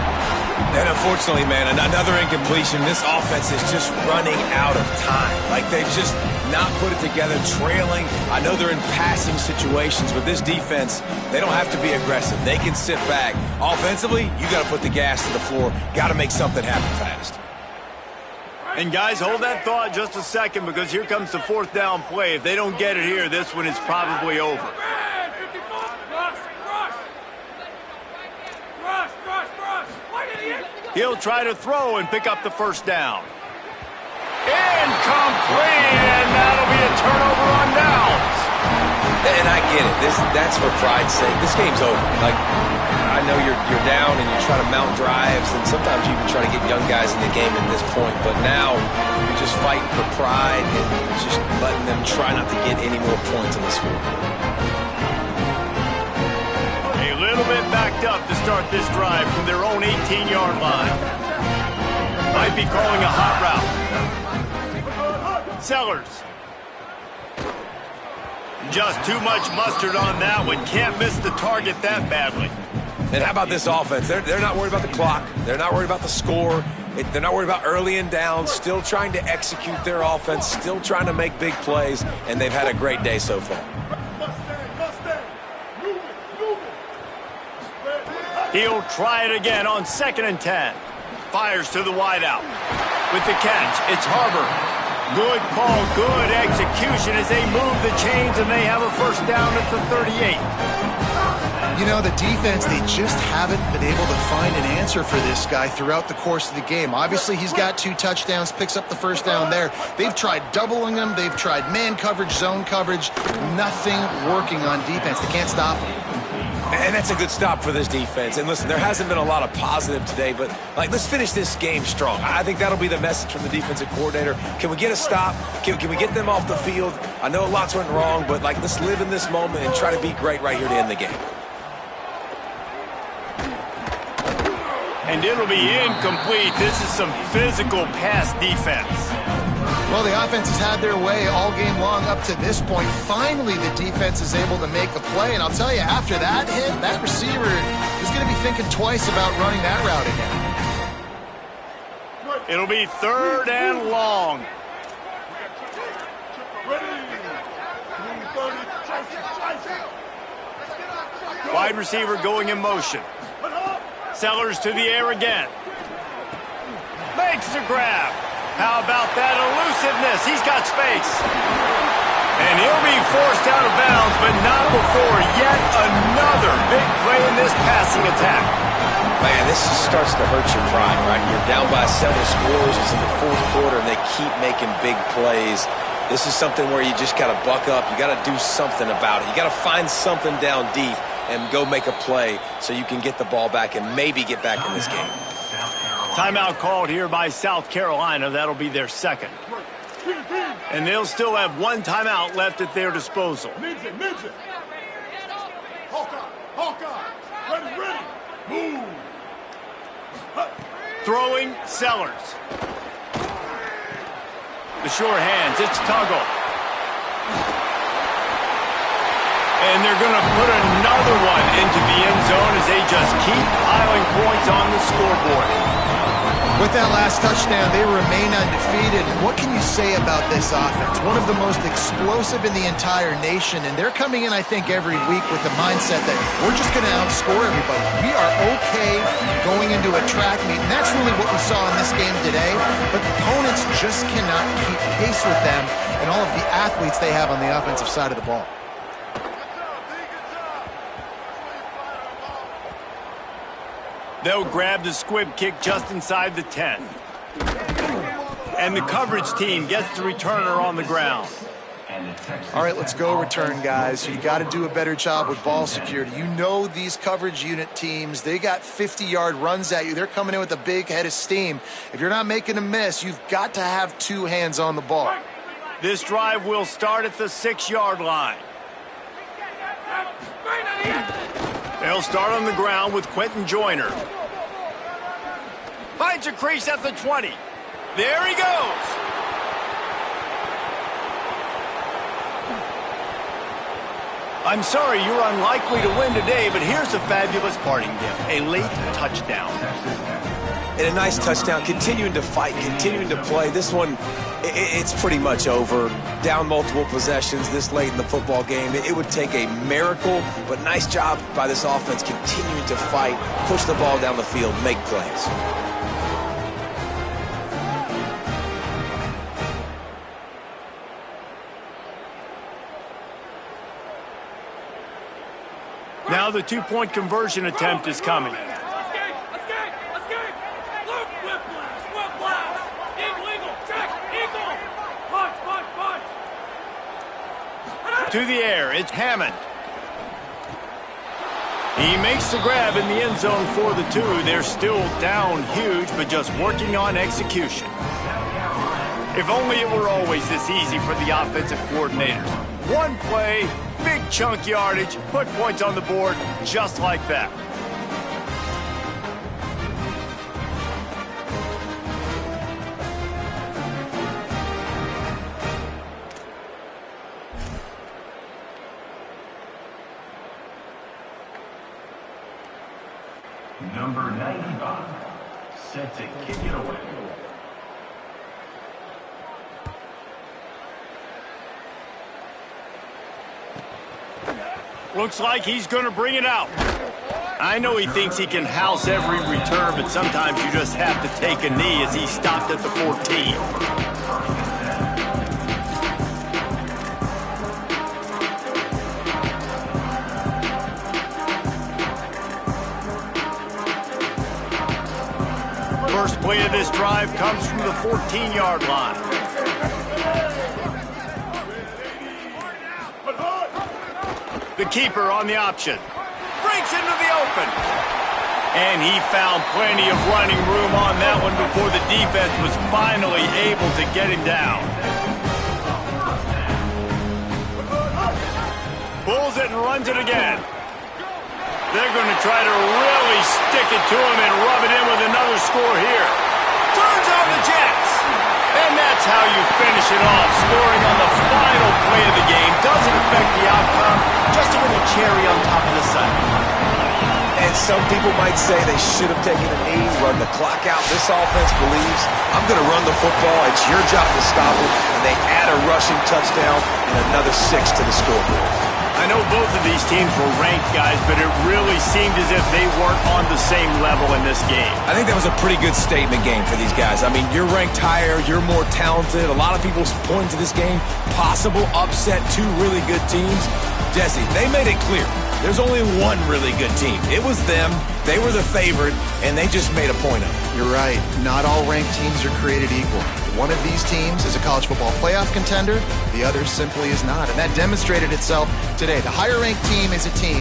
And unfortunately, man, another incompletion. This offense is just running out of time. Like, they've just not put it together, trailing. I know they're in passing situations, but this defense, they don't have to be aggressive. They can sit back. Offensively, you got to put the gas to the floor. Got to make something happen fast. And guys, hold that thought just a second, because here comes the 4th down play. If they don't get it here, this one is probably over. He'll try to throw and pick up the 1st down. Incomplete! Incomplete, and that'll be a turnover on downs. And I get it. That's for pride's sake. This game's over. Like, I know you're down and you try to mount drives, and sometimes you even try to get young guys in the game at this point. But now you're just fighting for pride and just letting them try not to get any more points on the scoreboard. A little bit backed up to start this drive from their own 18-yard line. Might be calling a hot route. Sellers. Just too much mustard on that one. Can't miss the target that badly. And how about this offense? They're not worried about the clock. They're not worried about the score. They're not worried about early and down. Still trying to execute their offense. Still trying to make big plays. And they've had a great day so far. He'll try it again on 2nd and 10. Fires to the wideout. With the catch, it's Harbor. Good call, good execution as they move the chains and they have a first down at the 38. You know, the defense, they just haven't been able to find an answer for this guy throughout the course of the game. Obviously, he's got 2 touchdowns, picks up the first down there. They've tried doubling him. They've tried man coverage, zone coverage. Nothing working on defense. They can't stop him. And that's a good stop for this defense. And listen, there hasn't been a lot of positive today, but let's finish this game strong. I think that'll be the message from the defensive coordinator. Can we get a stop? Can we get them off the field? I know lots went wrong, but let's live in this moment and try to be great right here to end the game. And it'll be incomplete. This is some physical pass defense. Well, the offense has had their way all game long up to this point. Finally, the defense is able to make a play. And I'll tell you, after that hit, that receiver is going to be thinking twice about running that route again. It'll be 3rd and long. Wide receiver going in motion. Sellers to the air again. Makes the grab. How about that elusiveness? He's got space. And he'll be forced out of bounds, but not before yet another big play in this passing attack. Man, this starts to hurt your pride, right? You're down by several scores. It's in the 4th quarter, and they keep making big plays. This is something where you just got to buck up. You got to do something about it. You got to find something down deep and go make a play so you can get the ball back and maybe get back in this game. Timeout called here by South Carolina. That'll be their 2nd. And they'll still have 1 timeout left at their disposal. Ninja. Hawkeye. Ready. Move. Throwing, Sellers. The sure hands, it's Tuggle. And they're going to put another one into the end zone as they just keep piling points on the scoreboard. With that last touchdown, they remain undefeated. What can you say about this offense? One of the most explosive in the entire nation, and they're coming in, I think, every week with the mindset that we're just going to outscore everybody. We are okay going into a track meet, and that's really what we saw in this game today. But opponents just cannot keep pace with them and all of the athletes they have on the offensive side of the ball. They'll grab the squib kick just inside the 10. And the coverage team gets the returner on the ground. All right, let's go return, guys. You got to do a better job with ball security. You know these coverage unit teams, they got 50-yard runs at you. They're coming in with a big head of steam. If you're not making a miss, you've got to have 2 hands on the ball. This drive will start at the 6-yard line. They'll start on the ground with Quentin Joyner. Finds a crease at the 20. There he goes. I'm sorry you're unlikely to win today, but here's a fabulous parting gift. A late touchdown. And a nice touchdown, continuing to fight, continuing to play. This one, it's pretty much over. Down multiple possessions this late in the football game. It would take a miracle, but nice job by this offense continuing to fight, push the ball down the field, make plays. Now the 2-point conversion attempt is coming. to the air. It's Hammond. He makes the grab in the end zone for the 2. They're still down huge, but just working on execution. If only it were always this easy for the offensive coordinators. One play, big chunk yardage, put points on the board just like that. Number 95, set to kick it away. Looks like he's going to bring it out. I know he thinks he can house every return, but sometimes you just have to take a knee as he stopped at the 14. First play of this drive comes from the 14-yard line. The keeper on the option. Breaks into the open. And he found plenty of running room on that one before the defense was finally able to get him down. Pulls it and runs it again. They're going to try to really stick it to him and rub it in with another score here. Turns on the Jets. And that's how you finish it off. Scoring on the final play of the game doesn't affect the outcome. Just a little cherry on top of the Sunday. And some people might say they should have taken a knee, run the clock out. This offense believes, I'm going to run the football. It's your job to stop it. And they add a rushing touchdown and another 6 to the scoreboard. I know both of these teams were ranked, guys, but it really seemed as if they weren't on the same level in this game. I think that was a pretty good statement game for these guys. I mean, you're ranked higher, you're more talented. A lot of people point to this game, possible upset, 2 really good teams. Jesse, they made it clear. There's only one really good team. It was them. They were the favorite, and they just made a point of it. You're right. Not all ranked teams are created equal. One of these teams is a college football playoff contender. The other simply is not. And that demonstrated itself today. The higher ranked team is a team